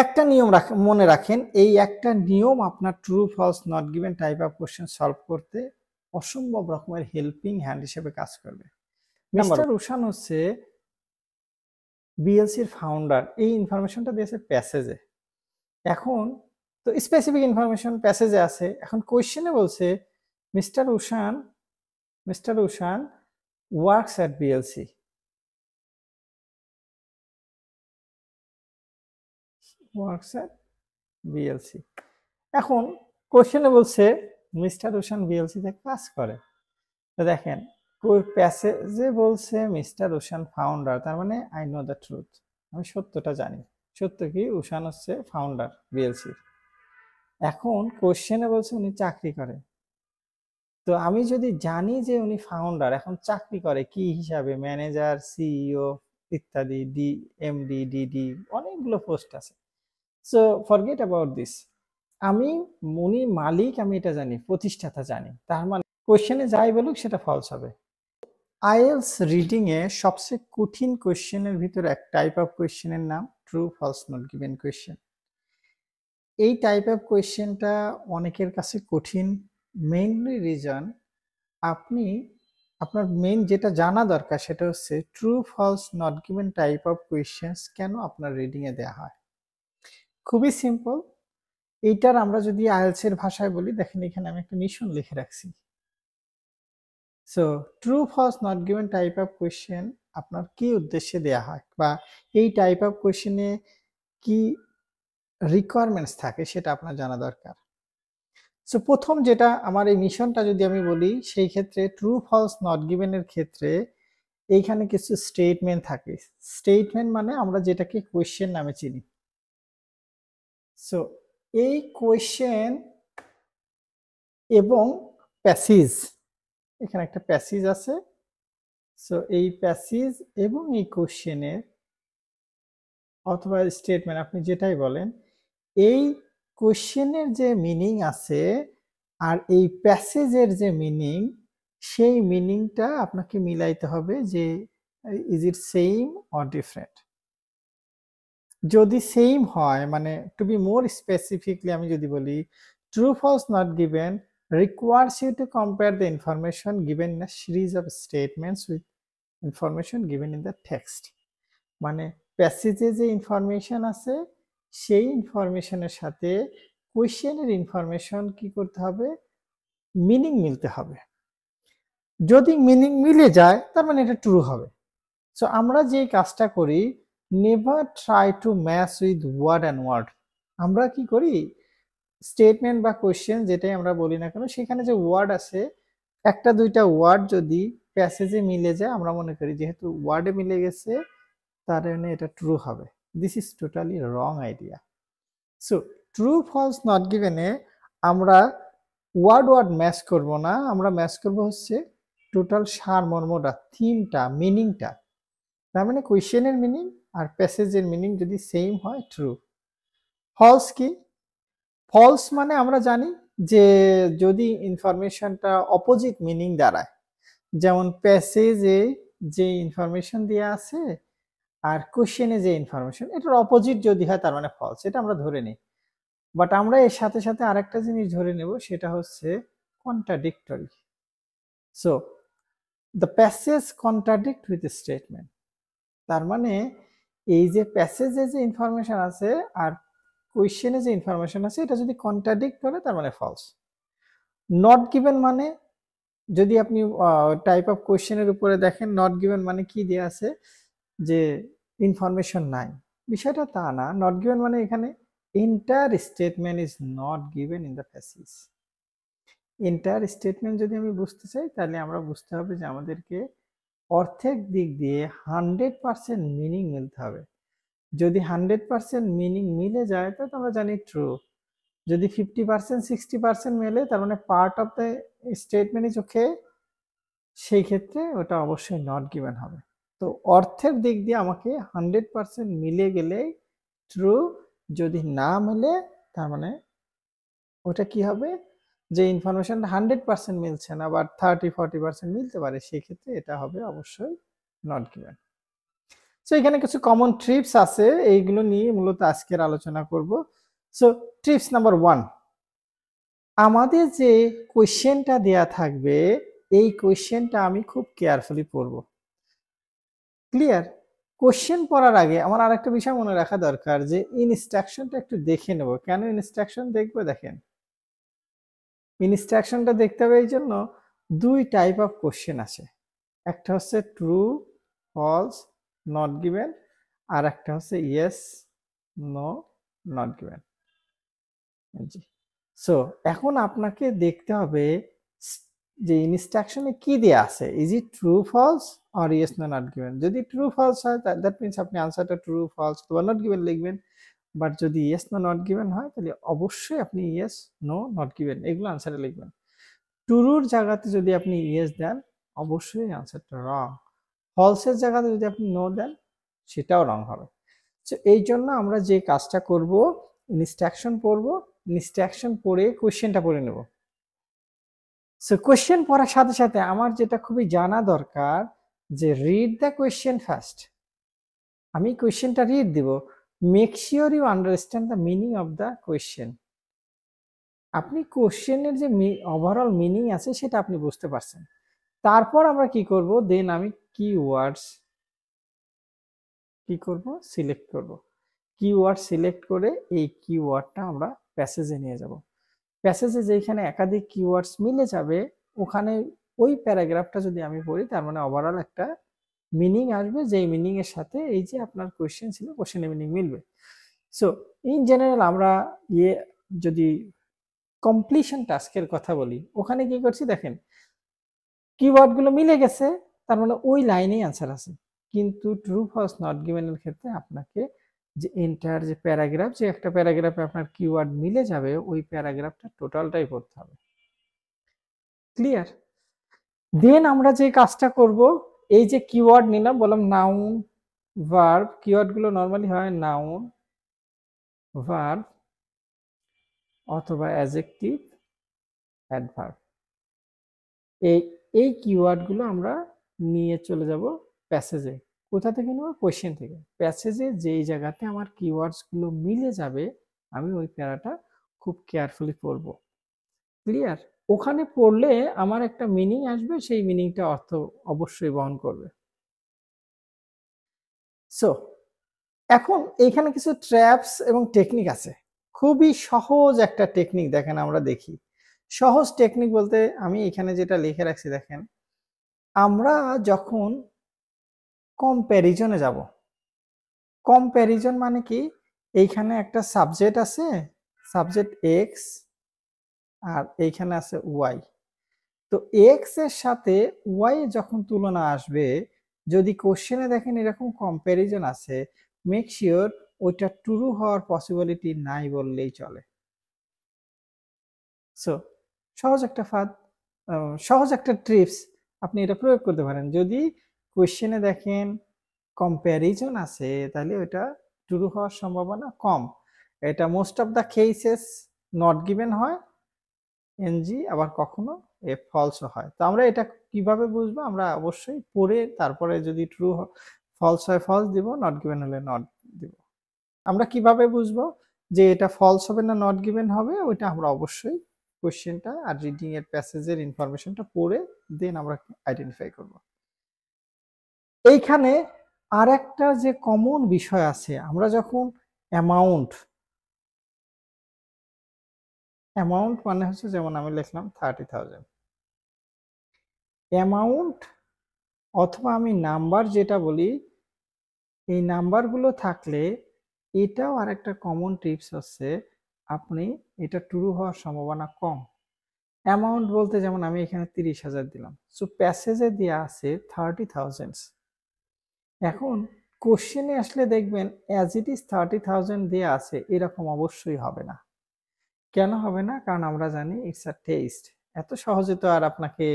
একটা নিয়ম মনে রাখেন, এই একটা নিয়ম আপনার true false not given type of question solve করতে অসম্ভব রকমের হেল্পিং হ্যান্ড হিসেবে কাজ করবে। মিস্টার উশান হচ্ছে বিএলসির ফাউন্ডার, এই ইনফরমেশনটা দিয়েছে প্যাসেজে। এখন তো স্পেসিফিক ইনফরমেশন প্যাসেজে আছে, এখন কোয়েশ্চেনে বলছে mister Oshane works at BLC, works at BLC. এখন কোশ্চেনে বলছে মিস্টার উশান বিএলসি তে কাজ করে। তো দেখেন প্যাসেজে বলছে মিস্টার উশান ফাউন্ডার, তার মানে আই নো দ্য ট্রুথ, আমি সত্যটা জানি। সত্য কি? উশান হচ্ছে ফাউন্ডার বিএলসি। এখন কোশ্চেনে বলছে উনি চাকরি করে, তো আমি যদি জানি যে উনি ফাউন্ডার, এখন চাকরি করে কি হিসাবে, ম্যানেজার, সিইও ইত্যাদি, এমডি, ডিডি, অনেকগুলো পোস্ট আছে। So forget about this. উনি মালিক, আমি এটা জানি, প্রতিষ্ঠাতা জানি, তার মানে কোশ্চেনে যাই বলুক সেটা ফলস হবে। আইএলস রিডিং এ সবচেয়ে কঠিন কোশ্চেনের ভিতরে এক টাইপ অফ কোশ্চেনের নাম true false not given question. এই টাইপ অফ কোশ্চেনটা অনেকের কাছে কঠিন, মেইনলি রিজন আপনার মেইন যেটা জানা দরকার সেটা হচ্ছে true false not given type of questions কেন আপনার রিডিং এ দেয়া হয়। খুবই সিম্পল। এইটার আমরা যদি আইএলস এর ভাষায় বলি, দেখেন এখানে আমি একটা মিশন লিখে রাখছি। So true false not given type of question আপনার কি উদ্দেশ্যে দেয়া হয়, বা এই টাইপ অফ কোয়েশ্চেনে কি রিকোয়ারমেন্টস থাকে সেটা আপনার জানা দরকার। সো প্রথম যেটা আমার এই মিশনটা যদি আমি বলি, সেই ক্ষেত্রে ট্রু ফলস নট গিভেন এর ক্ষেত্রে এইখানে কিছু স্টেটমেন্ট থাকে। স্টেটমেন্ট মানে আমরা যেটাকে কোয়েশ্চেন নামে চিনি। সো এই কোয়েশ্চেন এবং প্যাসেজ, এখানে একটা প্যাসেজ আছে। সো এই প্যাসেজ এবং এই কোয়েশ্চেনের অথবা স্টেটমেন্ট, আপনি যেটাই বলেন, এই কোয়েশ্চেনের যে মিনিং আছে আর এই প্যাসেজের যে মিনিং, সেই মিনিংটা আপনাকে মিলাইতে হবে যে is it same or different. যদি সেম হয়, মানে টু বি মোর স্পেসিফিকলি আমি যদি বলি, true false not given requires you to compare the information given in a series of statements with information given in the text. মানে প্যাসেজে যে information আছে সেই ইনফরমেশনের সাথে কোয়েশ্চেনের ইনফরমেশন কি করতে হবে, মিনিং মিলতে হবে। যদি মিনিং মিলে যায় তার মানে এটা ট্রু হবে। সো আমরা যে কাজটা করি, never try to match with word and word. আমরা কি করি, স্টেটমেন্ট বা কোয়েশ্চেন যেটাই আমরা বলি না কেন, সেখানে যে ওয়ার্ড আছে, একটা দুইটা ওয়ার্ড যদি প্যাসেজে মিলে যায়, আমরা মনে করি যেহেতু ওয়ার্ডে মিলে গেছে তার জন্য এটা ট্রু হবে। This is totally wrong idea. So true false not গিভেনে আমরা ওয়ার্ড ম্যাচ করব না, আমরা ম্যাচ করব হচ্ছে টোটাল সারমর্মটা, থিমটা, মিনিংটা। তার মানে কোয়েশ্চেনের মিনিং আর প্যাসেজের মিনিং যদি সেম হয় ট্রু। ফলস কি? ফলস মানে আমরা জানি যে যদি ইনফরমেশনটা অপোজিট মিনিং দাঁড়ায়, যেমন প্যাসেজে যে ইনফরমেশন দেওয়া আছে আর কোশ্চেনে যে ইনফরমেশন, এটার অপোজিট যদি হয় তার মানে ফলস, এটা আমরা ধরে নিই। বাট আমরা এর সাথে সাথে আরেকটা জিনিস ধরে নেব, সেটা হচ্ছে contradictory. So the passage contradict with statement. তার মানে এই যে প্যাসেজে যে ইনফরমেশন আছে আর কোয়েশ্চেনে যে ইনফরমেশন আছে, এটা যদি কন্ট্রাডিক্ট করে তার মানে ফলস। নট গিভেন মানে, যদি আপনি টাইপ অফ কোয়েশ্চেনের উপরে দেখেন, নট গিভেন মানে কি দেয়া আছে, যে ইনফরমেশন নাই, বিষয়টা তা না। নট গিভেন মানে এখানে entire statement is not given in the passage. Entire statement যদি আমি বুঝতে চাই, তাহলে আমরা বুঝতে হবে যে আমাদেরকে অর্থের দিক দিয়ে 100% মিনিং মিলতে হবে। যদি 100% মিনিং মিলে যায় তাহলে আমরা জানি ট্রু। যদি 50% 60% মেলে তার মানে part of the statement is okay, সেই ক্ষেত্রে ওটা অবশ্যই নট গিভেন হবে। তো অর্থের দিক দিয়ে আমাকে 100% মিলে গেলে ট্রু, যদি না মিলে তার মানে ওটা কি হবে, যে ইনফরমেশন 100% মিলছে না, বা 30-40% মিলতে পারে, সেই ক্ষেত্রে এটা হবে অবশ্যই নট গিভেন। সো এখানে কিছু কমন ট্রিপস আছে, এইগুলো নিয়ে মূলত আজকের আলোচনা করব। সো ট্রিপস নাম্বার 1, আমাদের যে কোয়েশ্চেনটা দেয়া থাকবে এই কোয়েশ্চেনটা আমি খুব কেয়ারফুলি পড়ব। ক্লিয়ার? কোয়েশ্চেন পড়ার আগে আমার আরেকটা বিষয় মনে রাখা দরকার যে ইনস্ট্রাকশনটা একটু দেখে নেব। কেন ইনস্ট্রাকশন দেখবো? দেখেন, ইনস্ট্রাকশনটা দেখতে হবে এই জন্য, 2 টাইপ অফ কোয়েশ্চেন আছে। একটা হচ্ছে ট্রু, ফলস, নট গিভেন, আর একটা হচ্ছে ইয়েস, নো, নট গিভেন। জি। সো এখন আপনাকে দেখতে হবে যে ইনস্ট্রাকশনে কি দেয়া আছে, is it true, false or yes, no, not given. যদি ট্রু ফলস হয় দ্যাট মিন্স আপনি আনসারটা ট্রু, ফলস অথবা নট গিভেন লিখবেন। বাট যদি ইয়েস, নো, নট গিভেন হয় তাহলে অবশ্যই আপনি ইয়েস, নো, নট গিভেন এগুলো আনসারে লিখবেন। ট্রুর জায়গাতে যদি আপনি ইয়েস দেন অবশ্যই আনসারটা রং। ফলসের জায়গাতে যদি আপনি নো দেন সেটাও রং হবে। তো এই জন্য আমরা যে কাজটা করব, ইনস্ট্রাকশন পড়ব, ইনস্ট্রাকশন পড়ে কোশ্চেনটা পড়ে নেব। সো কোশ্চেন পড়ার সাথে সাথে আমার যেটা খুবই জানা দরকার যে রিড দ্য কোশ্চেন ফার্স্ট। আমি কোশ্চেনটা রিড দিব, make sure you understand the meaning of the question. আপনি কোশ্চেনের যে ওভারঅল মিনিং আছে সেটা আপনি বুঝতে পারছেন। তারপর আমরা কি করব, দেন আমি কিওয়ার্ডস কি করব, সিলেক্ট করব। কিওয়ার্ড সিলেক্ট করে এই কিওয়ার্ডটা আমরা প্যাসেজে নিয়ে যাব। প্যাসেজে যেখানে একাধিক কিওয়ার্ডস মিলে যাবে ওখানে ওই প্যারাগ্রাফটা যদি আমি পড়ি তার মানে ওভারঅল একটা মিনিং আসবে, যেই মিনিং এর সাথে এই যে আপনার কোশ্চেন ছিল কোশ্চেনের মিনিং মিলবে। সো ইন জেনারেল আমরা যদি কমপ্লিশন টাস্কের কথা বলি, ওখানে কি করছি দেখেন, কিওয়ার্ড গুলো মিলে গেছে তার মানে ওই লাইনেই আনসার আছে। কিন্তু ট্রু, ফলস, নট গিভেন এর ক্ষেত্রে আপনাকে যে এন্টায়ার যে প্যারাগ্রাফ, যে একটা প্যারাগ্রাফে আপনার কিওয়ার্ড মিলে যাবে ওই প্যারাগ্রাফটা টোটালটাই পড়তে হবে। ক্লিয়ার? দেন আমরা যে কাজটা করব, এই যে কিওয়ার্ড নিলাম, বললাম নাউন, ভার্ব, কিওয়ার্ড গুলো নরমালি হয় নাউন, ভার্ব অথবা অ্যাডজেক্টিভ, অ্যাডভার্ব। এই কিওয়ার্ড গুলো আমরা নিয়ে চলে যাব প্যাসেজে। কোথা থেকে নেব? কোশ্চেন থেকে। প্যাসেজে যেই জায়গাতে আমার কিওয়ার্ডস গুলো মিলে যাবে আমি ওই প্যারাটা খুব কেয়ারফুলি পড়ব। ক্লিয়ার? ওখানে পড়লে আমার একটা মিনিং আসবে, সেই মিনিংটা অর্থ অবশ্যই বহন করবে। সো এখন এইখানে কিছু ট্র্যাপস এবং টেকনিক আছে। খুবই সহজ একটা টেকনিক দেখেন, আমরা দেখি। সহজ টেকনিক বলতে আমি এখানে যেটা লিখে রাখছি দেখেন, আমরা যখন কম্প্যারিজনে যাব, কম্প্যারিজন মানে কি, এইখানে একটা সাবজেক্ট আছে, সাবজেক্ট এক্স, আর এইখানে আছে ওয়াই। তো এক্স এর সাথে ওয়াই যখন তুলনা আসবে, যদি কোশ্চেনে দেখেন এরকম কম্প্যারিজন আছে, মেক শিওর ওইটা ট্রু হওয়ার পসিবিলিটি নাই বললেই চলে। সো সহজ একটা ফাঁদ, সহজ একটা ট্রিপস আপনি এটা প্রয়োগ করতে পারেন। যদি কোশ্চেনে দেখেন কম্প্যারিজন আছে তাহলে ওটা ট্রু হওয়ার সম্ভাবনা কম। এটা most of the cases not given হয় এনজি, আবার কখনো ফলসও হয়। তো আমরা এটা কিভাবে বুঝবো? আমরা অবশ্যই পড়ে তারপরে যদি ট্রু ফলস হয় ফলস দিব, নট গিভেন হলে নট দিব। আমরা কিভাবে বুঝবো যে এটা ফলস হবে না নট গিভেন হবে? ওইটা আমরা অবশ্যই কোশ্চেনটা আর রিডিং এর প্যাসেজের ইনফরমেশনটা পড়ে দেন আমরা আইডেন্টিফাই করব। এইখানে আর একটা যে কমন বিষয় আছে, আমরা যখন অ্যামাউন্ট মানে হচ্ছে যেমন আমি লিখলাম 30,000, অ্যামাউন্ট অথবা আমি নাম্বার যেটা বলি, এই নাম্বারগুলো থাকলে এটাও আর একটা কমন টিপস হচ্ছে আপনি এটা ট্রু হওয়ার সম্ভাবনা কম। অ্যামাউন্ট বলতে যেমন আমি এখানে 30,000 দিলাম, সো প্যাসেজে দেওয়া আছে 30,000। এখন কোশ্চেনে আসলে দেখবেন অ্যাজ ইট ইজ 30,000 দেওয়া আছে, এরকম অবশ্যই হবে না। কেন হবে না? কারণ আমরা জানি ইটস আ টেস্ট। এত সহজে তো আর আপনাকে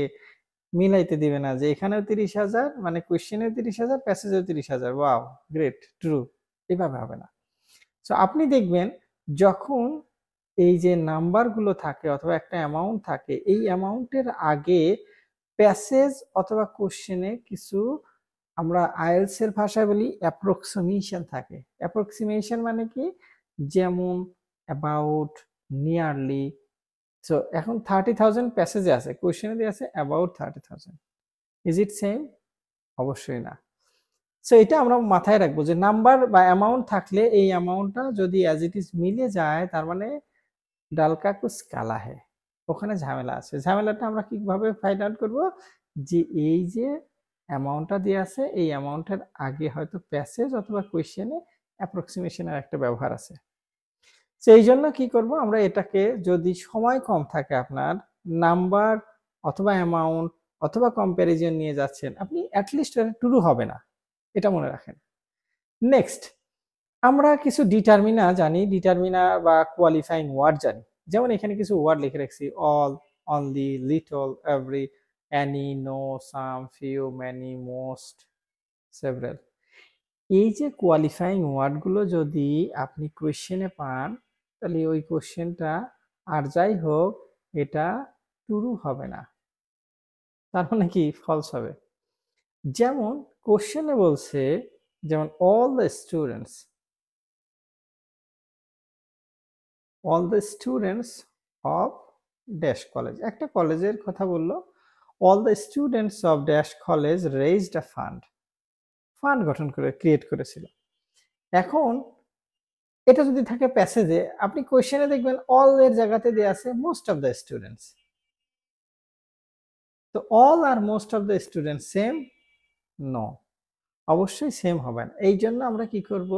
মিলাইতে দিবে না যে এখানেও 30,000 মানে কোশ্চেনেও 30,000 প্যাসেজেও 30,000, ওয়াও গ্রেট ট্রু, এভাবে হবে না। সো আপনি দেখবেন যখন এই যে নাম্বারগুলো থাকে অথবা একটা অ্যামাউন্ট থাকে, এই অ্যামাউন্টের আগে প্যাসেজ অথবা কোশ্চেনে কিছু আমরা আইএলটিএস এর ভাষায় বলি অ্যাপ্রক্সিমেশন থাকে। অ্যাপ্রক্সিমেশন মানে কি, যেমন অ্যাবাউট, নিয়ারলি। সো এখন 30,000 প্যাসেজে আছে, কোশ্চেনে দিয়ে আছে অ্যাবাউট 30,000। Is it same? অবশ্যই না। সো এটা আমরা মাথায় রাখবো যে নাম্বার বা অ্যামাউন্ট থাকলে এই অ্যামাউন্টটা যদি অ্যাজ ইট ইজ মিলে যায়, তার মানে ডাল কা কুছ কালা হ্যায়, ওখানে ঝামেলা আছে। ঝামেলাটা আমরা কিভাবে ফাইন্ড আউট করব, যে এই যে অ্যামাউন্টটা দেওয়া আছে এই অ্যামাউন্টের আগে হয়তো প্যাসেজ অথবা কোয়েশ্চেনে অ্যাপ্রক্সিমেশনের একটা ব্যবহার আছে। সেই জন্য কি করব, আমরা এটাকে যদি সময় কম থাকে আপনার, নাম্বার অথবা অ্যামাউন্ট অথবা কম্প্যারিজন নিয়ে যাচ্ছেন, আপনি অ্যাটলিস্ট টুরু হবে না, এটা মনে রাখেন। নেক্সট, আমরা কিছু ডিটারমিনার জানি, ডিটারমিনার বা কোয়ালিফাইং ওয়ার্ড জানি। যেমন এখানে কিছু ওয়ার্ড লিখে রাখছি, all, only, little, every, any, no, some, few, many, most, several. এই যে কোয়ালিফাইং ওয়ার্ডগুলো যদি আপনি কোয়েশ্চেনে পান, তাহলে ওই কোয়েশ্চেনটা আর যাই হোক এটা ট্রু হবে না, তার মানে কি ফলস হবে। যেমন কোশ্চেনে বলছে, যেমন all the students of dash college, একটা কলেজের কথা বললো, all the students of dash college raised a fund গঠন করে ক্রিয়েট করেছিল। এখন এটা যদি থাকে প্যাসেজে, আপনি কোশ্চেনে দেখবেন অল এর জায়গাতে দেয়া আছে মোস্ট অফ দ্য স্টুডেন্টস। তো অল আর most of the students same? No, অবশ্যই সেম হবে না। এই জন্য আমরা কি করব,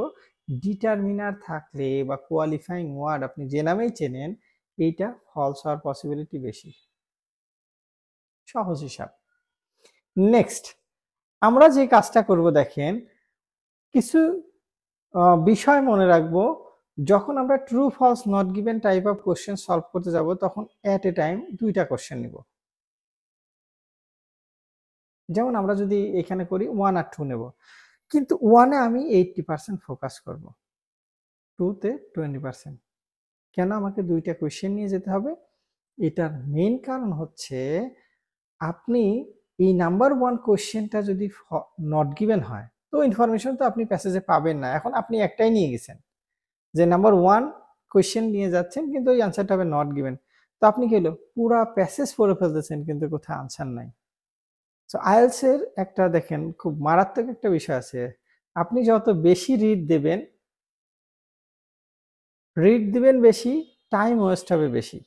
ডিটারমিনার থাকলে বা কোয়ালিফাইং ওয়ার্ড আপনি যে নামেই চেনেন, এইটা ফলস হওয়ার পসিবিলিটি বেশি। সহজ হিসাব। নেক্সট, আমরা যে কাজটা করব দেখেন, কিছু বিষয় মনে রাখবো, যখন আমরা true false not given type of question solve করতে যাব, তখন এট এ টাইম দুইটা কোশ্চেন নিব। যেমন আমরা যদি এখানে করি 1 আর 2 নেব, কিন্তু 1 এ আমি 80% ফোকাস করব, 2 তে 20%। কেন আমাকে দুইটা কোশ্চেন নিয়ে যেতে হবে? এটার মেইন কারণ হচ্ছে, আপনি এই নাম্বার 1 কোশ্চেনটা যদি নট গিভেন হয়, তো ইনফরমেশন তো আপনি প্যাসেজে পাবেন না। এখন আপনি একটাই নিয়ে গেছেন, যে নাম্বার 1 কোশ্চেন নিয়ে যাচ্ছেন, কিন্তু ওই আনসারটা হবে নট গিভেন। তো আপনি কি হলো, পুরা প্যাসেজ পড়ে ফেলতেছেন কিন্তু কোথাও আনসার নাই। সো আইএলটিএস এর একটা দেখেন খুব মারাত্মক একটা বিষয় আছে, আপনি যত বেশি রিড দিবেন বেশি, টাইম ওয়েস্ট হবে বেশি।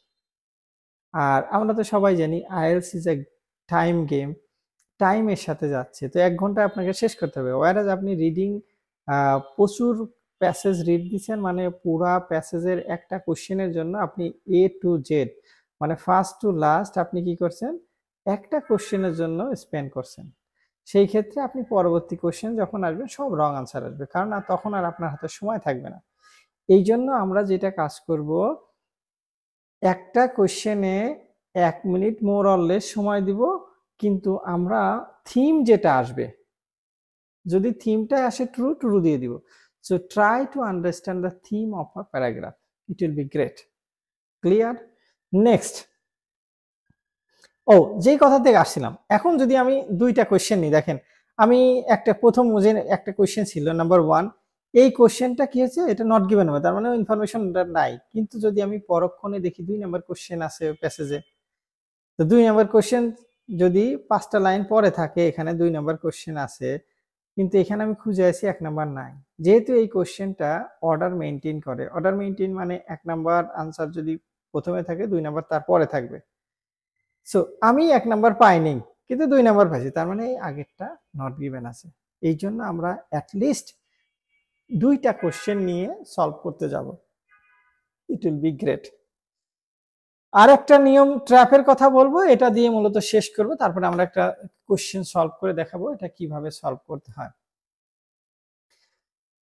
আর আমরা তো সবাই জানি IELTS is a time game, টাইমের সাথে যাচ্ছে। তো 1 ঘন্টা আপনাকে শেষ করতে হবে, ওয়ারাজ আপনি রিডিং প্রচুর প্যাসেজ রিড দিচ্ছেন, মানে পুরা প্যাসেজের একটা কোশ্চেনের জন্য আপনি এ টু জেড, মানে ফার্স্ট টু লাস্ট আপনি কি করছেন, একটা কোশ্চেনের জন্য স্পেন্ড করছেন। সেই ক্ষেত্রে আপনি পরবর্তী কোশ্চেন যখন আসবে সব রং আনসার আসবে, কারণ তখন আর আপনার হাতে সময় থাকবে না। এই জন্য আমরা যেটা কাজ করব, একটা কোশ্চেনে 1 মিনিট মোর অর লেস সময় দিব, কিন্তু আমরা থিম যেটা আসবে, যদি থিমটা আসে ট্রু, ট্রু দিয়ে দিব। So try to understand the theme of a paragraph, it will be great. Clear? Next, ও যেই কথা থেকে আসছিলাম, এখন যদি আমি দুইটা কোশ্চেন নিই, দেখেন আমি একটা প্রথম যে একটা কোশ্চেন ছিল নাম্বার 1, এই কোশ্চেনটা কি হয়েছে, এটা নট গিভেন হবে, তার মানে ইনফরমেশনটা নাই। কিন্তু যদি আমি পরক্ষণে দেখি 2 নাম্বার কোশ্চেন আছে প্যাসেজে, তো 2 নাম্বার কোশ্চেন যদি 5টা লাইন পরে থাকে, এখানে 2 নাম্বার কোশ্চেন আছে, কিন্তু এখানে আমি খুঁজে আছি 1 নাম্বার নাই। যেহেতু এই কোশ্চেনটা অর্ডার মেইনটেইন করে, অর্ডার মেইনটেইন মানে 1 নাম্বার আনসার যদি প্রথমে থাকে, 2 নাম্বার তারপরে থাকবে। সো আমি 1 নাম্বার পাইনি, কিন্তু 2 নাম্বার পাইছি, তার মানে এই আগেরটা নট গিভেন আছে। এই জন্য আমরা অ্যাটলিস্ট 2টা কোশ্চেন নিয়ে সলভ করতে যাব, ইট উইল বি গ্রেট। আর একটা নিয়ম ট্র্যাপের কথা বলবো, এটা দিয়ে মূলত শেষ করব, তারপরে আমরা একটা কোশ্চেন সলভ করে দেখাবো এটা কিভাবে সলভ করতে হয়।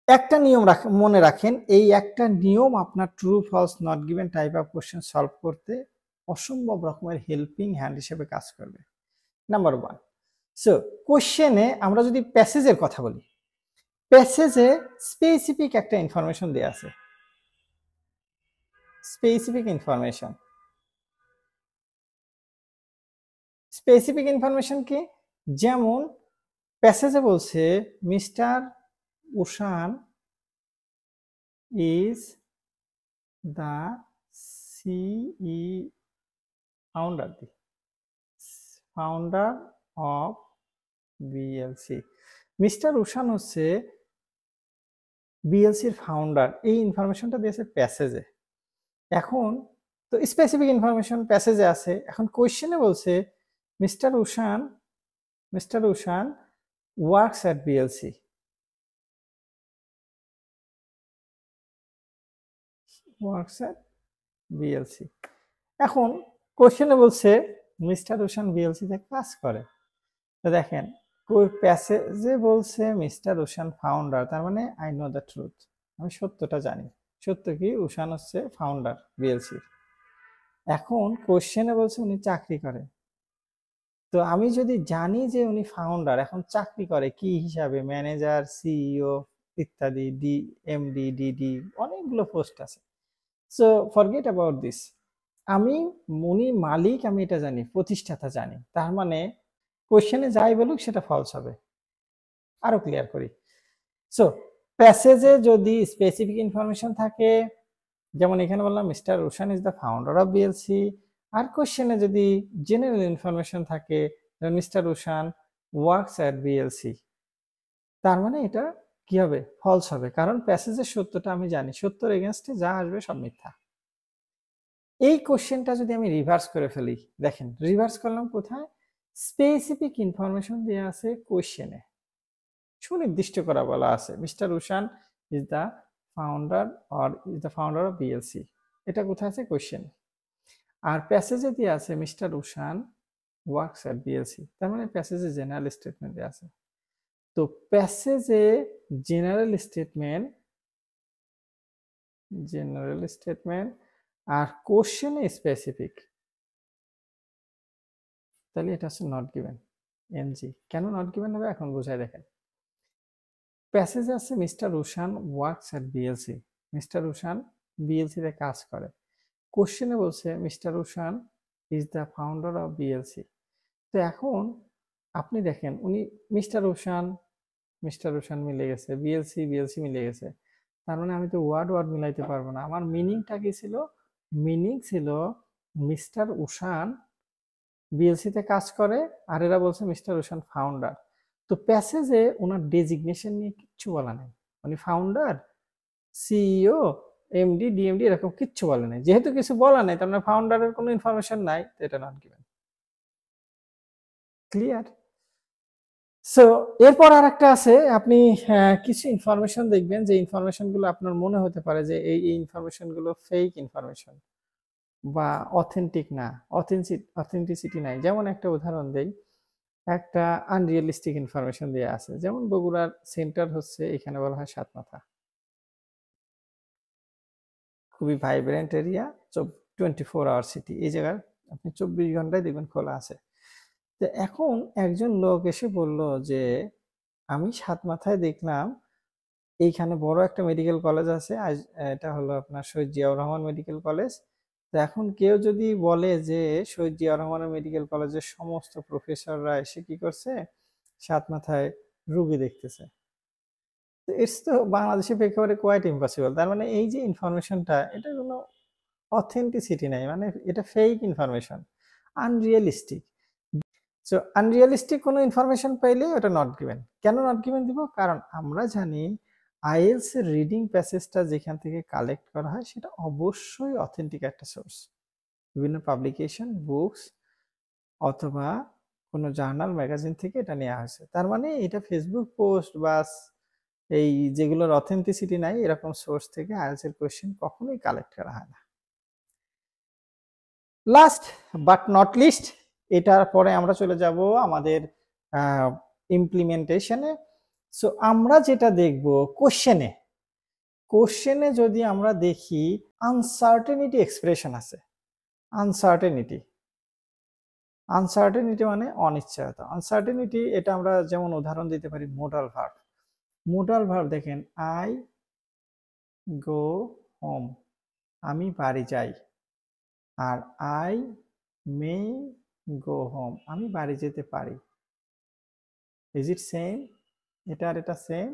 একটা নিয়ম মনে রাখেন, এই একটা নিয়ম আপনার true false not given type of question solve করতে অসম্ভব রকমের হেল্পিং হ্যান্ড হিসেবে কাজ করবে। নাম্বার 1, সো কোশ্চেনে আমরা যদি প্যাসেজের কথা বলি, প্যাসেজে স্পেসিফিক একটা ইনফরমেশন দেয়া আছে, স্পেসিফিক ইনফরমেশন কি, যেমন প্যাসেজে বলছে mister Oshane is the founder of BLC. Mister Oshane হচ্ছে বিএলসির ফাউন্ডার, এই ইনফরমেশনটা দিয়েছে প্যাসেজে। এখন তো স্পেসিফিক ইনফরমেশন প্যাসেজে আছে, এখন কোয়েশ্চেনে বলছে mister Oshane works at BLC. Works at BLC. এখন কোয়েশ্চেনে বলছে মিস্টার উশান বিএলসিতে কাজ করে। তো দেখেন প্যাসেজে বলছে মিস্টার উশান ফাউন্ডার, তার মানে আই নো দ্য ট্রুথ, আমি সত্যটা জানি। সত্য কি? উশান হচ্ছে ফাউন্ডার বিএলসি। এখন কোশ্চেনে বলছে উনি চাকরি করে, তো আমি যদি জানি যে উনি ফাউন্ডার, এখন চাকরি করে কি হিসাবে, ম্যানেজার, সিইও ইত্যাদি, এমডি, ডিডি, অনেকগুলো পোস্ট আছে। So forget about this. আমি উনি মালিক, আমি এটা জানি, প্রতিষ্ঠাতা জানি, তার মানে কোশ্চেনে যাই বলুক সেটা ফলস হবে। আরো ক্লিয়ার করি। সো প্যাসেজে যদি স্পেসিফিক ইনফরমেশন থাকে, যেমন এখানে বললাম mister Roshan is the founder of BLC, আর কোশ্চেনে যদি জেনারেল ইনফরমেশন থাকে mister Roshan works at BLC, তার মানে এটা কি হবে? ফলস হবে, কারণ প্যাসেজের সত্যটা আমি জানি, সত্যর এগেনস্টে যা আসবে সব মিথ্যা। এই কোশ্চেনটা যদি আমি রিভার্স করে ফেলি, দেখেন রিভার্স করলাম কোথায়? স্পেসিফিক ইনফরমেশন দেওয়া আছে কোশ্চেনে, সুনির্দিষ্ট করা বলা আছে mister Roshan is the founder of BLC, এটা কোথায় আছে? কোশ্চেন। আর প্যাসেজে দিয়ে আছে mister Roshan works at BLC, তার মানে প্যাসেজে জেনারেল স্টেটমেন্ট দেওয়া আছে। তো প্যাসেজে জেনারেল স্টেটমেন্ট আর কোশ্চেনে স্পেসিফিক, তাহলে এটা হচ্ছে নট গিভেন, এনজি। কেন নট গিভেন হবে এখন বোঝায় দেখেন। প্যাসেজে আছে mister Roshan works at BLC, mister Roshan BLC তে কাজ করে। কোশ্চেনে বলছে mister Roshan is the founder of BLC. তো এখন আপনি দেখেন উনি মিস্টার রোশন মিলে গেছে, বিএলসি মিলে গেছে, তার মানে আমি তো ওয়ার্ড মিলাইতে পারবো না। আমার মিনিংটা কি ছিল? মিনিং ছিল মিস্টার উশান বিএলসি তে কাজ করে, আর এরা বলছে মিস্টার উশান ফাউন্ডার। তো প্যাসেজে ওনার ডেজিগনেশন নিয়ে কিচ্ছু বলা নেই, মানে ফাউন্ডার, সিইও, এমডি, ডিএমডি এরকম কিচ্ছু বলে নাই। যেহেতু কিছু বলা নাই, তার মানে ফাউন্ডারের কোনো ইনফরমেশন নাই, তো এটা নট গিভেন। ক্লিয়ার? সো এরপর আর একটা আছে, আপনি কিছু ইনফরমেশন দেখবেন যে ইনফরমেশন গুলো আপনার মনে হতে পারে যে এই ইনফরমেশন গুলো ফেক ইনফরমেশন বা অথেন্টিক না, অথেন্টিসিটি নাই। যেমন একটা উদাহরণ দেই, একটা আনরিয়েলিস্টিক ইনফরমেশন দিয়ে আছে, যেমন বগুড়ার সেন্টার হচ্ছে, এখানে বলা হয় সাতমাথা, খুবই ভাইব্রেন্ট এরিয়া, 24 আওয়ার সিটি, এই জায়গার আপনি 24 ঘন্টায় দেখবেন খোলা আছে। তো এখন একজন লোক এসে বলল যে আমি সাতমাথায় দেখলাম এইখানে বড় একটা মেডিকেল কলেজ আছে, এটা হলো আপনার শহীদ জিয়াউর রহমান মেডিকেল কলেজ। তো এখন কেউ যদি বলে যে শহীদ জিয়াউর রহমান মেডিকেল কলেজের সমস্ত প্রফেসররা এসে কি করছে, সাতমাথায় রুগী দেখতেছে, তো ইটস তো বাংলাদেশের প্রেক্ষাপটে কোয়াইট ইম্পসিবল। তার মানে এই যে ইনফরমেশনটা, এটা কোনো অথেন্টিসিটি নাই, মানে এটা fake information, unrealistic. So unrealistic কোনো ইনফরমেশন পাইলে ওটা নট গিভেন। কেন নট গিভেন দিব? কারণ আমরা জানি আইএলস এর রিডিং প্যাসেজটা যেখান থেকে কালেক্ট করা হয় সেটা অবশ্যই অথেন্টিক একটা সোর্স, বিভিন্ন পাবলিকেশন, বুকস অথবা কোনো জার্নাল, ম্যাগাজিন থেকে এটা নেওয়া হয়েছে। তার মানে এটা ফেসবুক পোস্ট বা এই যেগুলোর অথেন্টিসিটি নাই, এরকম সোর্স থেকে আইএলস এর কোয়েশ্চেন কখনোই কালেক্ট করা হয় না। লাস্ট বাট নট লিস্ট, এটার পরে আমরা চলে যাব আমাদের ইমপ্লিমেন্টেশনে। সো আমরা যেটা দেখব কোশ্চেনে যদি আমরা দেখি আনসার্টেনিটি এক্সপ্রেশন আছে, আনসার্টেনিটি মানে অনিশ্চয়তা। আনসার্টেনিটি এটা আমরা যেমন উদাহরণ দিতে পারি মোডাল ভার্ব দেখেন, আই গো হোম, আমি বাড়ি যাই, আর আই মে গো হোম, আমি বাড়ি যেতে পারি। Is it same? এটা আর এটা সেম?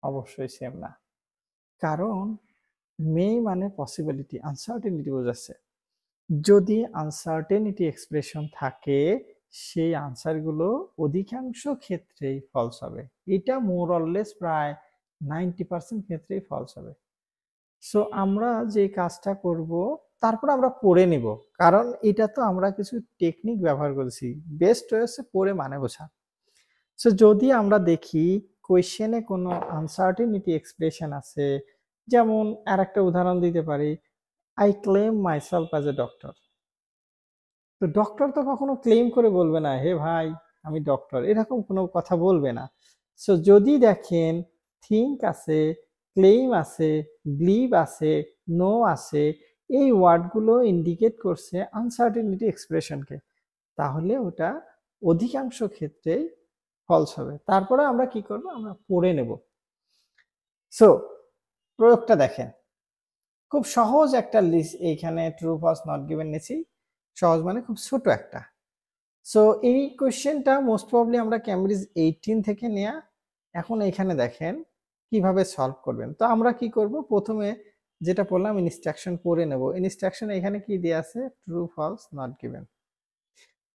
অবশ্যই সেম না, কারণ মে মানে পসিবিলিটি, আনসার্টেনিটি বোঝাচ্ছে। যদি আনসার্টেনিটি এক্সপ্রেশন থাকে সেই আনসারগুলো অধিকাংশ ক্ষেত্রেই ফলস হবে। এটা মোর অরলেস প্রায় 90% ক্ষেত্রেই ফলস হবে। সো আমরা যে কাজটা করব, তারপর আমরা পড়ে নিব, কারণ এটা তো আমরা কিছু টেকনিক ব্যবহার করেছি। বেস্ট হয়েছে পড়ে মানে বোঝা। সো যদি আমরা দেখি কোয়েশ্চেনে কোনো আনসার্টেনিটি এক্সপ্রেশন আছে, যেমন আর একটা উদাহরণ দিতে পারি, I claim myself as a doctor. তো ডক্টর তো কখনো ক্লেম করে বলবে না হে ভাই আমি ডক্টর, এরকম কোনো কথা বলবে না। সো যদি দেখেন থিঙ্ক আছে, ক্লেম আছে, বিলিভ আছে, নো আছে, এই ওয়ার্ডগুলো ইন্ডিকেট করছে আনসার্টেনিটি এক্সপ্রেশনকে, তাহলে ওটা অধিকাংশ ক্ষেত্রেই ফলস হবে। তারপরে আমরা কি করব, আমরা পড়ে নেব। সো প্রয়োগটা দেখেন, খুব সহজ একটা লিস্ট, এইখানে ট্রু ফলস নট গিভেন নিয়েছি। সহজ মানে খুব ছোট একটা। সো এই কোশ্চেনটা মোস্ট প্রবাবলি আমরা ক্যামব্রিজ 18 থেকে নেয়া। এখন এখানে দেখেন কিভাবে সলভ করবেন। তো আমরা কি করব, প্রথমে যেটা বললাম ইনস্ট্রাকশন পড়ে নেব। ইনস্ট্রাকশন এখানে কি দেয়া আছে, ট্রু ফলস নট গিভেন।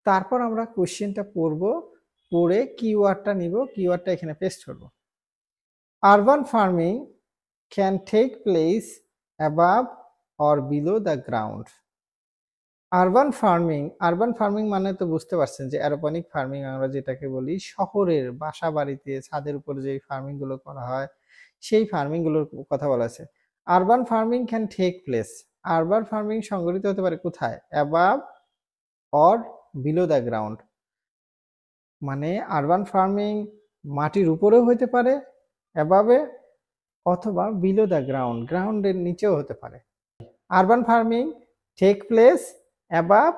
তারপর আমরা কোশ্চেনটা পড়ব, পড়ে কিওয়ার্ডটা নিব, কিওয়ার্ডটা এখানে পেস্ট করব। Urban farming can take place above or below the ground. Urban farming মানে তো বুঝতে পারছেন যে অ্যারোপনিক ফার্মিং আমরা যেটাকে বলি, শহরের বাসা বাড়িতে ছাদের উপর যে ফার্মিং গুলো করা হয় সেই ফার্মিং গুলোর কথা বলা আছে। Urban farming can take place, urban farming সংঘটিত হতে পারে কোথায়, above or below the ground. মানে আরবান ফার্মিং মাটির উপরেও হতে পারে অ্যাবাভে, অথবা বিলো দ্য গ্রাউন্ড, গ্রাউন্ডের নিচেও হতে পারে। Urban farming take place above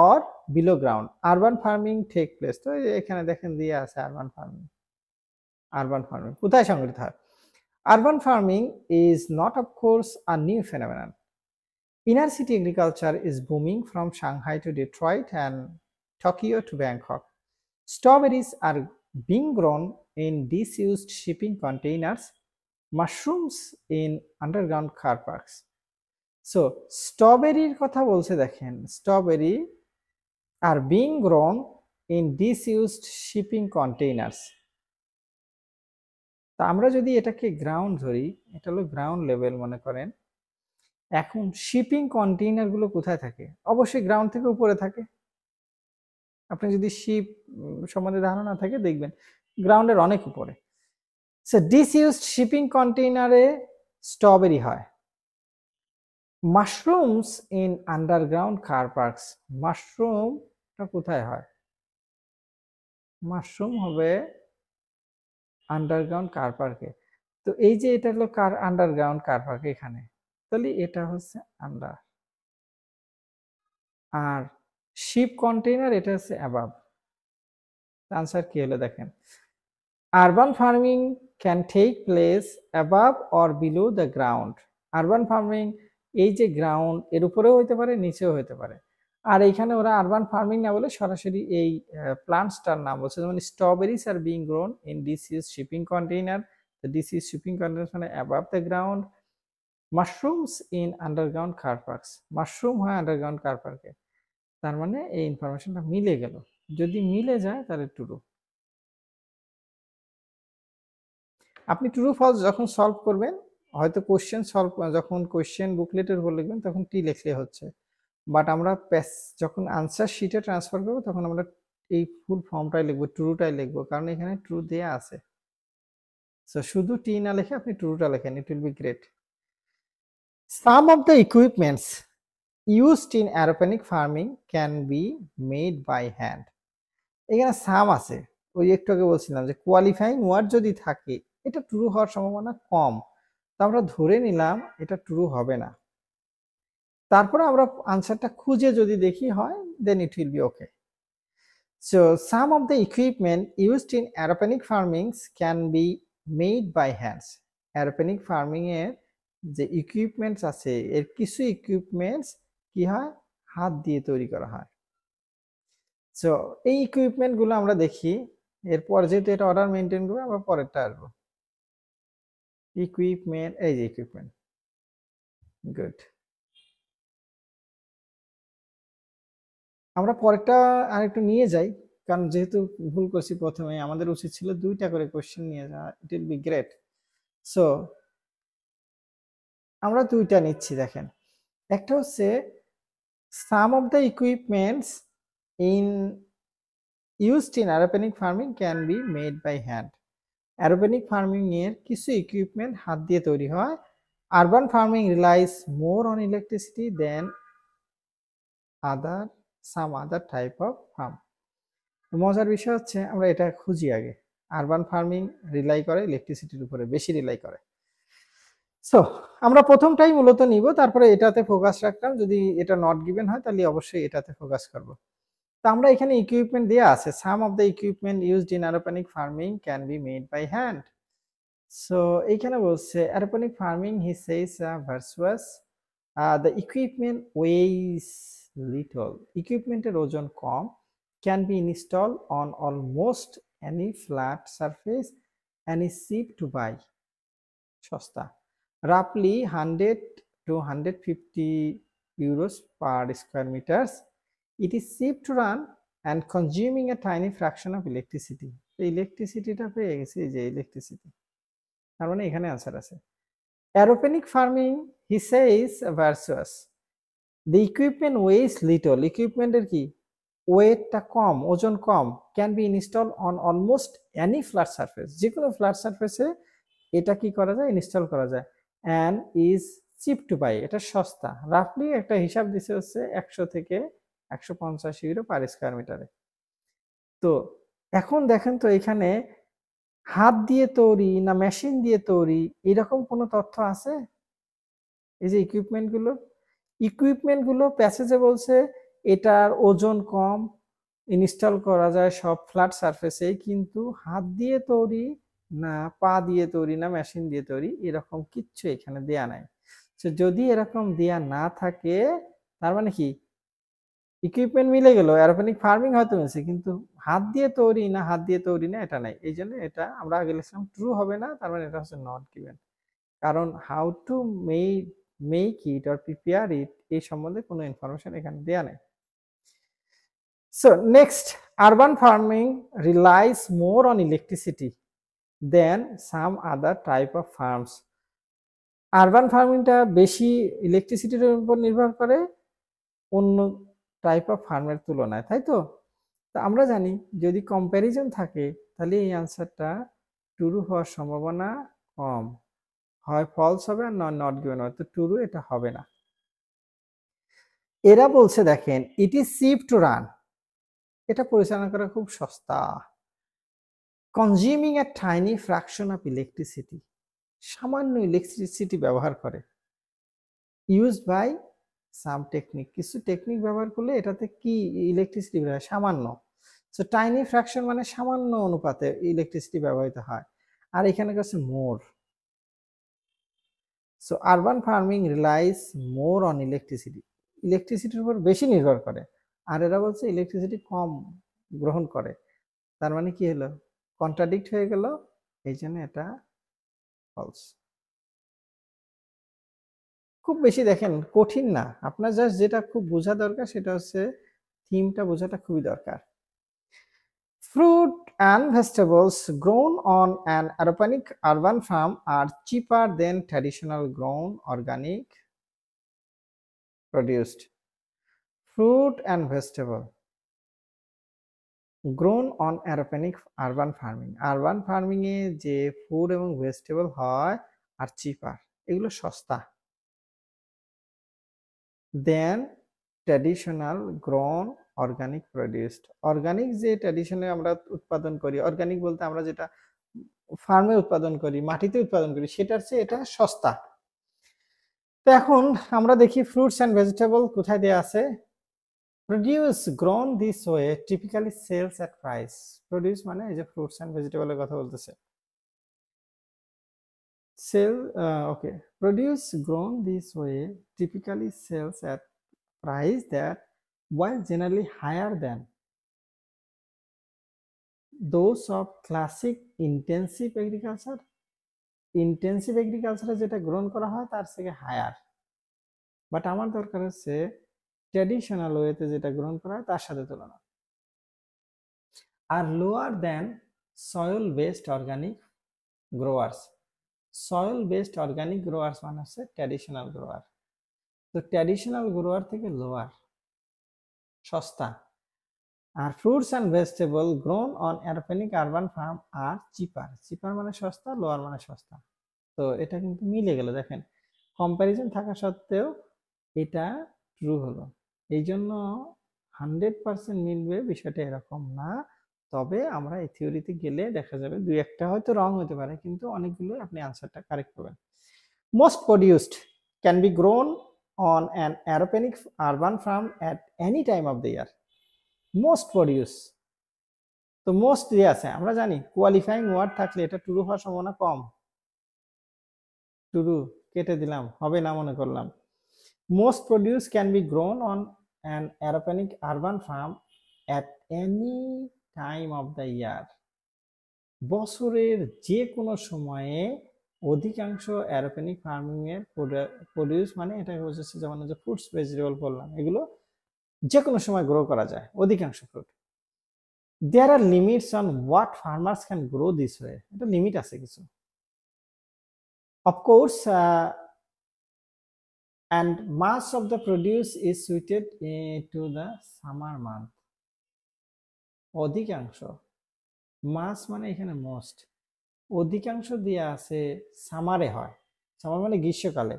or below ground, urban farming take place. তো এখানে দেখেন দিয়ে আছে আরবান ফার্মিং কোথায় সংঘটিত হয়। Urban farming is not of course a new phenomenon. Inner city agriculture is booming from Shanghai to Detroit and Tokyo to Bangkok. Strawberries are being grown in disused shipping containers, mushrooms in underground car parks. So স্ট্রবেরির কথা বলছে, দেখেন strawberry are being grown in disused shipping containers. তা আমরা যদি এটাকে ground ধরি, এটা হলো গ্রাউন্ড লেভেল মনে করেন। এখন শিপিং কন্টেইনার গুলো কোথায় থাকে, অবশ্যই গ্রাউন্ড থেকে উপরে থাকে। আপনি যদি শিপ সম্বন্ধে ধারণা থাকে দেখবেন গ্রাউন্ডের অনেক উপরে। সো ডিসইউজড শিপিং কন্টেইনারে স্ট্রবেরি হয়। Mushrooms in underground car parks, মাশরুমটা কোথায় হয়, মাশরুম হবে আন্ডারগ্রাউন্ড কার পার্কে। তো এই যে এটা হলো কার আন্ডারগ্রাউন্ড কার পার্ক এখানে, তাহলে এটা হচ্ছে আন্ডার, আর শিপ কন্টেইনার এটা হচ্ছে অ্যাবাভ। আনসার কি হলো দেখেন, urban farming can take place above or below the ground. Urban farming এই যে গ্রাউন্ড এর উপরেও হতে পারে নিচেও হতে পারে। আর এইখানে ওরা আরবান ফার্মিং না বলে সরাসরি এই প্লান্টসটার নাম বলছে, যেমন strawberries are being grown in disused shipping container. তো ডিসিউজ শিপিং কন্টেইনার মানে above the ground. Mushrooms in underground car parks, mushroom হয় আন্ডারগ্রাউন্ড কার পার্কে। তার মানে এই ইনফরমেশনটা মিলে গেল, যদি মিলে যায় তাহলে ট্রু। আপনি ট্রু ফলস যখন সলভ করবেন, হয়তো কোশ্চেন সলভ যখন কোশ্চেন বুকলেটের উপর লিখবেন তখন টি লিখলে হচ্ছে, বাট আমরা যখন আনসার শিটে ট্রান্সফার করবো তখন আমরা এই ফুল ফর্মটাই লিখবো, ট্রুটাই লিখবো, কারণ এখানে ট্রু দেয়া আছে। সো শুধু টি না লিখে আপনি ট্রুটা লেখেন, ইট will be great. Some of the equipments used in aeroponic farming can be made by hand. এখানে সাম আছে, ওই একটু আগে বলছিলাম যে কোয়ালিফাইং ওয়ার্ড যদি থাকে এটা ট্রু হওয়ার সম্ভাবনা কম, তো আমরা ধরে নিলাম এটা ট্রু হবে না। তারপরে আমরা আনসারটা খুঁজে যদি দেখি হয়, then it will be okay. So some of the equipment used in aeroponic farmings can be made by hands. Aeroponic farming এর যে ইকুইপমেন্টস আছে এর কিছু ইকুইপমেন্টস কি হয়, হাত দিয়ে তৈরি করা হয়। সো এই ইকুইপমেন্ট গুলো আমরা দেখি, এরপর যেহেতু এটা অর্ডার মেনটেন করবে আমরা পরেরটা আসবো। ইকুইপমেন্ট, এই যে ইকুইপমেন্ট, গুড। আমরা পরেরটা আরেকটু নিয়ে যাই, কারণ যেহেতু ভুল করছি প্রথমে, আমাদের উচিত ছিল 2টা করে কোশ্চেন নিয়ে যাওয়া, it will be great. So আমরা 2টা নিচ্ছি। দেখেন, একটা হচ্ছে some of the equipments in used in aeroponic farming can be made by hand. Aeroponic farming এর কিছু ইকুইপমেন্ট হাত দিয়ে তৈরি হয়। Urban farming relies more on electricity than some other type of farm. মজার বিষয় হচ্ছে আমরা এটা খুঁজি আগে। আরবান ফার্মিং রিলাই করে ইলেকট্রিসিটির উপরে, বেশি রিলাই করে। সো আমরা প্রথমটাই মূলত নিব, তারপরে এটাতে ফোকাস রাখলাম। যদি এটা নট গিভেন হয় তাহলে অবশ্যই এটাতে ফোকাস করব। তো আমরা এখানে ইকুইপমেন্ট দেওয়া আছে, some of the equipment used in aeroponic farming can be made by hand. So এইখানে বলছে aeroponic farming he says virtuous, the equipment weighs little, ইকুইপমেন্টের ওজন কম, can be install on almost any flat surface and is cheap to buy, সস্তা, রাফলি 100 to 150 euros per square meters. It is cheap to run and consuming a tiny fraction of electricity. এই ইলেকট্রিসিটিটা পেয়ে গেছি, এই যে ইলেকট্রিসিটি, তার মানে এখানে আনসার আছে। Aeroponic farming he says virtuous, the equipment weighs little, ইকুইপমেন্টের কি ওয়েটটা কম, ওজন কম, can be install on almost any flat surface, যে কোনো ফ্ল্যাট সারফেসে এটা কি করা যায়, ইনস্টল করা যায়। And is cheap to buy, এটা সস্তা। রাফলি একটা হিসাব দিছে হচ্ছে 100 থেকে 150 ইউরো পার স্কয়ার মিটারে। তো এখন দেখেন তো এখানে হাত দিয়ে তৈরি না মেশিন দিয়ে তৈরি এরকম কোনো তথ্য আছে? এই যে ইকুইপমেন্ট গুলো প্যাসেজে বলছে এটার ওজন কম, ইনস্টল করা যায় সব ফ্ল্যাট সারফেসে, কিন্তু হাত দিয়ে তৈরি না পা দিয়ে তৈরি না মেশিন দিয়ে তৈরি এরকম কিচ্ছু এখানে দেয়া নাই। তো যদি এরকম দেয়া না থাকে তার মানে কি ইকুইপমেন্ট মিলে গেল, অ্যারোপনিক ফার্মিং হয়তো মিলছে, কিন্তু হাত দিয়ে তৈরি না হাত দিয়ে তৈরি না এটা নাই। এই জন্য এটা আমরা আগে লিখলাম ট্রু হবে না, তার মানে এটা হচ্ছে নট গিভেন। কারণ how to make it or prepare it এই সম্বন্ধে কোনো ইনফরমেশন এখানে দেয়া নেই। So next, urban farming relies more on electricity than some other type of farms. Urban ফার্মিংটা বেশি ইলেকট্রিসিটির উপর নির্ভর করে অন্য টাইপ অফ ফার্মের তুলনায়, তাই তো? তো আমরা জানি যদি কম্প্যারিজন থাকে তাহলে এই আনসারটা ট্রু হওয়ার সম্ভাবনা কম, হয় ফলস হবে আর নট গিভেন হবে, তো ট্রু এটা হবে না। এরা বলছে দেখেন it is cheap to run, এটা পরিচালনা করা খুব সস্তা। Consuming a tiny fraction of electricity, সামান্য ইলেকট্রিসিটি ব্যবহার করে। ইউজ বাই সাম টেকনিক, কিছু টেকনিক ব্যবহার করলে এটাতে কি ইলেকট্রিসিটি বের হয়, সামান্য। সো টাইনি ফ্র্যাকশন মানে সামান্য অনুপাতে ইলেকট্রিসিটি ব্যবহৃত হয়, আর এখানে কাছে more. So urban farming relies more on electricity, ইলেকট্রিসিটির উপর বেশি নির্ভর করে, আর এরা বলছে ইলেকট্রিসিটি কম গ্রহণ করে। তার মানে কি হলো, কন্ট্রাডিক্ট হয়ে গেল, এই জন্য এটা ফলস। খুব বেশি দেখেন কঠিন না, আপনার জাস্ট যেটা খুব বোঝা দরকার সেটা হচ্ছে থিমটা বোঝাটা খুবই দরকার। Fruit and vegetables grown on an aeroponic urban farm are cheaper than traditional grown organic produced. Fruit and vegetable grown on aeroponic urban farming, urban farming এ যে ফুড এবং ভেজিটেবল হয় আর চিপার, এগুলো সস্তা than traditional grown organic produced. Organic যে ট্র্যাডিশনে আমরা উৎপাদন করি, অর্গানিক বলতে আমরা যেটা ফার্মে উৎপাদন করি, মাটিতে উৎপাদন করি, সেটার চেয়ে এটা সস্তা। তো এখন আমরা দেখি ফ্রুটস অ্যান্ড ভেজিটেবল কোথায় দেয়া আছে। Produce grown this way typically sells at price. Produce মানে এই যে ফ্রুটস অ্যান্ড ভেজিটেবলের কথা বলতেছে। Sell, okay. Produce grown this way typically sells at price that while generally higher than those of classic intensive agriculture, intensive এগ্রিকালচারে যেটা গ্রহণ করা হয় তার থেকে হায়ার, বাট আমার দরকার হচ্ছে ট্র্যাডিশনাল ওয়েতে যেটা গ্রহণ করা হয় তার সাথে তুলনা। Are lower than soil based organic growers. Soil based organic growers মানে হচ্ছে ট্র্যাডিশনাল গ্রোয়ার। তো ট্র্যাডিশনাল গ্রোয়ার থেকে লোয়ার, সস্তা। আর fruits and vegetable grown on aeroponic urban farm are cheaper. Cheaper মানে সস্তা, লোয়ার মানে সস্তা। তো এটা কিন্তু মিলে গেল, দেখেন কম্প্যারিজন থাকা সত্ত্বেও এটা ট্রু হলো। এই জন্য 100% মিলবে বিষয়টা এরকম না, তবে আমরা এই থিওরিতে গেলে দেখা যাবে দুই একটা হয়তো রং হতে পারে, কিন্তু অনেকগুলো আপনি আনসারটা কারেক্ট পাবেন। Most produced can be grown on an aeroponic urban farm at any time of the year. Most produce, তো মোস্ট যে আছে আমরা জানি কোয়ালিফাইং ওয়ার্ড থাকলে এটা ট্রু হওয়ার সম্ভাবনা কম। ট্রু কেটে দিলাম, হবে না মনে করলাম। Most produce can be grown on an aeroponic urban farm at any time of the year. বছরের যে কোনো সময়ে অধিকাংশ অ্যারোপনিক ফার্মিং এর প্রডিউস মানে এটা হচ্ছে যেমন যে ফ্রুটস ভেজিটেবল বললাম, এগুলো যে কোনো সময় গ্রো করা যায়, অধিকাংশ fruit. There are limits on what farmers can grow this way, এটা লিমিট আছে কিছু। Of course and mass of the produce is suited to the summer month. অধিকাংশ, মাস মানে এখানে মোস্ট, অধিকাংশ দিয়ে আছে সামারে হয়, সামার মানে গ্রীষ্মকালে।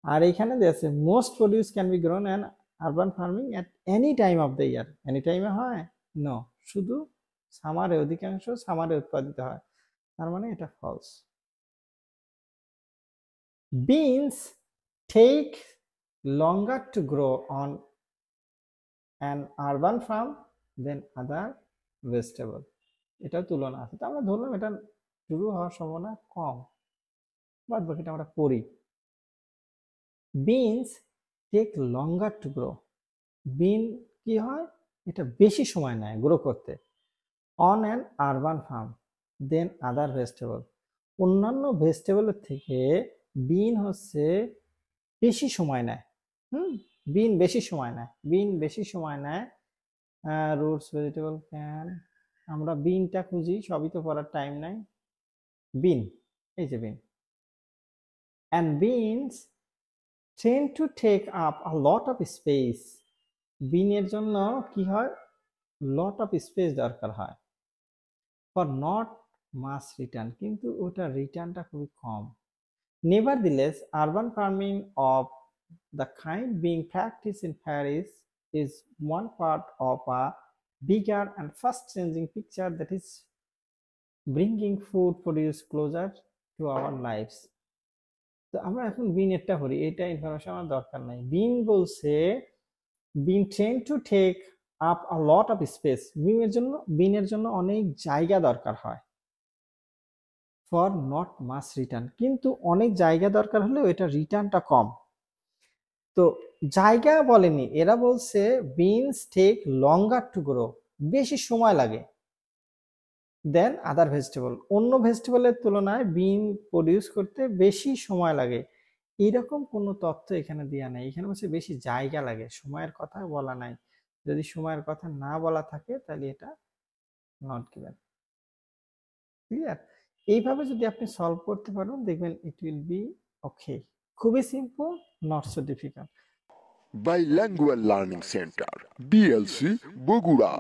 আর এখানে দিয়ে আছে most produce can be grown and urban farming at any time of the year. Any টাইমে হয় নো, শুধু সামারে, অধিকাংশ সামারে উৎপাদিত হয়, তার মানে এটা falls. Beans take longer to grow on an urban farm than other vegetable, এটা তুলনা আছে। তো আমরা ধরলাম এটা শুরু হওয়ার সম্ভাবনা কম, বাদ বাকিটা আমরা পড়ি। Beans take longer to grow, bean কি হয়, এটা বেশি সময় নেয় গ্রো করতে, on an urban farm than other vegetable, অন্যান্য ভেজিটেবলের থেকে বিন হচ্ছে বেশি সময় নেয়। বিন বেশি সময় নেয়, বিন বেশি সময় নেয়। রুটস ভেজিটেবল ক্যান, আমরা বিনটা খুঁজি, সবই তো পড়ার টাইম নাই। বিন, এই যে বিন। and beans tend to take up a lot of space, বিনের জন্য কি হয়, lot of space দরকার হয়, for not much return, কিন্তু ওটা রিটার্নটা খুবই কম। nevertheless urban farming of the kind being practiced in Paris is one part of a bigger and fast changing picture that is bringing food produce closer to our lives. তো আমরা এখন বিনেরটা পড়ি, এটা information আমার দরকার নাই। বিন বলছে bean ট্রেন to take up a lot of space, বিনের জন্য অনেক জায়গা দরকার হয়, ফর নট মাস রিটার্ন, কিন্তু অনেক জায়গা দরকার হলেও এটা রিটার্নটা কম। তো জায়গা বলেনি, এরা বলছে beans take longer to grow, বেশি সময় লাগে, দেন আদার ভেজিটেবল, অন্য ভেজিটেবলের তুলনায় বিন প্রডিউস করতে বেশি সময় লাগে। এইরকম কোনো তথ্য এখানে দেওয়া নাই, এখানে বলছে বেশি জায়গা লাগে, সময়ের কথা বলা নাই। যদি সময়ের কথা না বলা থাকে তাহলে এটা নট গিভেন। ক্লিয়ার? এইভাবে যদি আপনি সলভ করতে পারেন দেখবেন ইট উইল বি ওকে, খুবই simple, not so difficult. Bilingual Learning Center, BLC, Bogura.